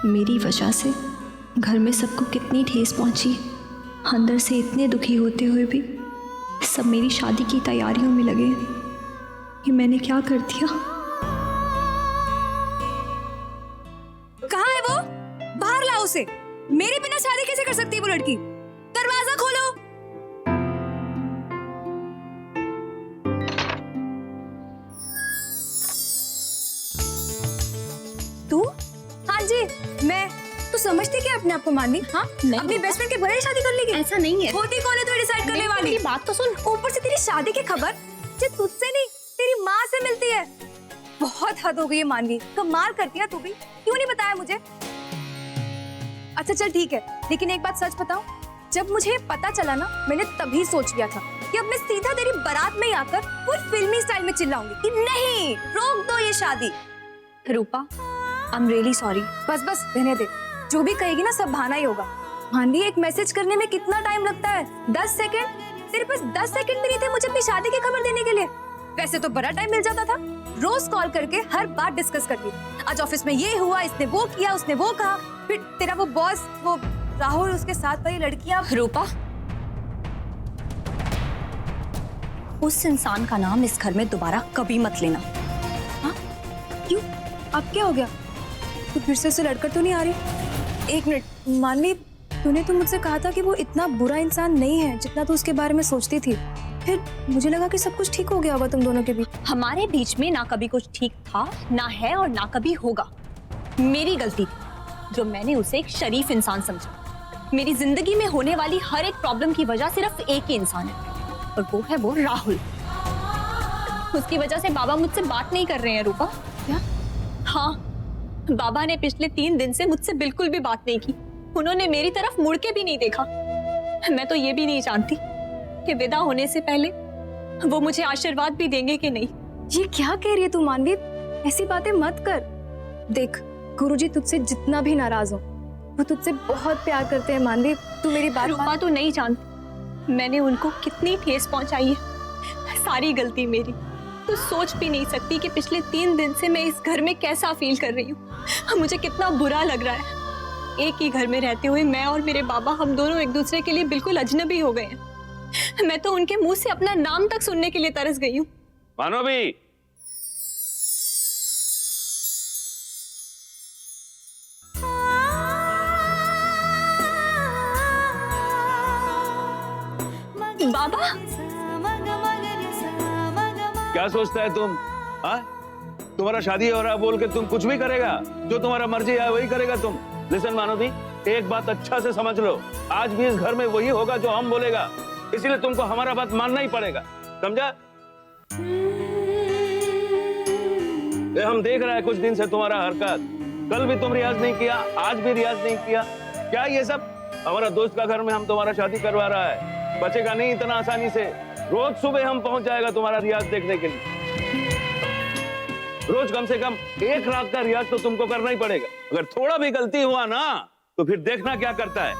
मेरी वजह से घर में सबको कितनी ठेस पहुंची। अंदर से इतने दुखी होते हुए भी सब मेरी शादी की तैयारियों में लगे। ये मैंने क्या कर दिया? कहाँ है वो? बाहर लाओ उसे। मेरे बिना शादी कैसे कर सकती है वो लड़की? दरवाजा खोलो। तू? हाँ जी, मैं। तू समझती क्या अपने आप को माननी? हाँ, अपनी बेस्ट फ्रेंड के भरे शादी कर लेगी? ऐसा नहीं है। होती कौन है तू डिसाइड करने वाली? मेरी बात तो सुन। ऊपर से तेरी शादी की खबर जो तुझसे नहीं तेरी माँ से मिलती है। बहुत हद हो गई है मानवी, कमाल करती है तू भी। क्यों नहीं बताया मुझे? अच्छा चल ठीक है, लेकिन एक बात सच बताऊं, जब मुझे पता चला ना, मैंने तभी सोच लिया था कि अब मैं सीधा तेरी बारात में ही आकर फुल फिल्मी स्टाइल में चिल्लाऊंगी कि नहीं, रोक दो ये शादी। रूपा, आई एम रियली सॉरी। बस बस रहने दे, जो भी कहेगी ना सब बहाना ही होगा। मानवी, एक मैसेज करने में कितना टाइम लगता है? 10 सेकंड। तेरे पास 10 सेकंड भी नहीं थे मुझे अपनी शादी की खबर देने के लिए। वैसे तो बड़ा टाइम मिल जाता था, रोज कॉल करके हर बात डिस्कस करती। आज ऑफिस में ये हुआ, इसने वो किया, उसने वो कहा, फिर तेरा वो बॉस, वो राहुल, उसके साथ वाली लड़कियां। रूपा, उस इंसान का नाम इस घर में दोबारा कभी मत लेना। हाँ? क्यों? अब क्या हो गया? तू फिर से उससे लड़कर तो नहीं आ रही? एक मिनट मानवी, तूने तो मुझसे कहा था कि वो इतना बुरा इंसान नहीं है जितना तू उसके बारे में सोचती थी। फिर मुझे लगा कि सब कुछ ठीक हो गया होगा तुम दोनों के बीच। हमारे बीच में ना कभी कुछ ठीक था, ना है और ना कभी होगा। मेरी गलती थी जो मैंने उसे एक शरीफ इंसान समझा। मेरी जिंदगी में होने वाली हर एक प्रॉब्लम की वजह सिर्फ एक ही इंसान है, और वो है वो राहुल। उसकी वजह से बाबा मुझसे बात नहीं कर रहे हैं। रूपा, क्या? हाँ, बाबा ने पिछले 3 दिन से मुझसे बिल्कुल भी बात नहीं की। उन्होंने मेरी तरफ मुड़ के भी नहीं देखा। मैं तो ये भी नहीं जानती कि विदा होने से पहले वो मुझे आशीर्वाद भी देंगे कि नहीं। ये क्या कह रही है तू मानवी? ऐसी बातें मत कर। देख, गुरुजी तुझसे जितना भी नाराज हो, वो तुझसे बहुत प्यार करते हैं मानवी। तू मेरी बात रूपा, तो नहीं जानती मैंने उनको कितनी ठेस पहुंचाई है। सारी गलती मेरी। तू सोच भी नहीं सकती कि पिछले 3 दिन से मैं इस घर में कैसा फील कर रही हूँ। मुझे कितना बुरा लग रहा है। एक ही घर में रहते हुए मैं और मेरे बाबा, हम दोनों एक दूसरे के लिए बिल्कुल अजनबी हो गए हैं। मैं तो उनके मुंह से अपना नाम तक सुनने के लिए तरस गई हूँ। मानवी, बाबा, क्या सोचता है तुम? हाँ, तुम्हारा शादी हो रहा बोल के तुम कुछ भी करेगा? जो तुम्हारा मर्जी है वही करेगा तुम। लिसन मानवी, एक बात अच्छा से समझ लो, आज भी इस घर में वही होगा जो हम बोलेगा, इसीलिए तुमको हमारा बात मानना ही पड़ेगा, समझा? ये हम देख रहे हैं कुछ दिन से तुम्हारा हरकत। कल भी तुम रियाज नहीं किया, आज भी रियाज नहीं किया। क्या ये सब? हमारा दोस्त का घर में हम तुम्हारा शादी करवा रहा है, बचेगा नहीं इतना आसानी से। रोज सुबह हम पहुंच जाएगा तुम्हारा रियाज देखने के लिए। रोज कम से कम 1 रात का रियाज तो तुमको करना ही पड़ेगा। अगर थोड़ा भी गलती हुआ ना तो फिर देखना क्या करता है।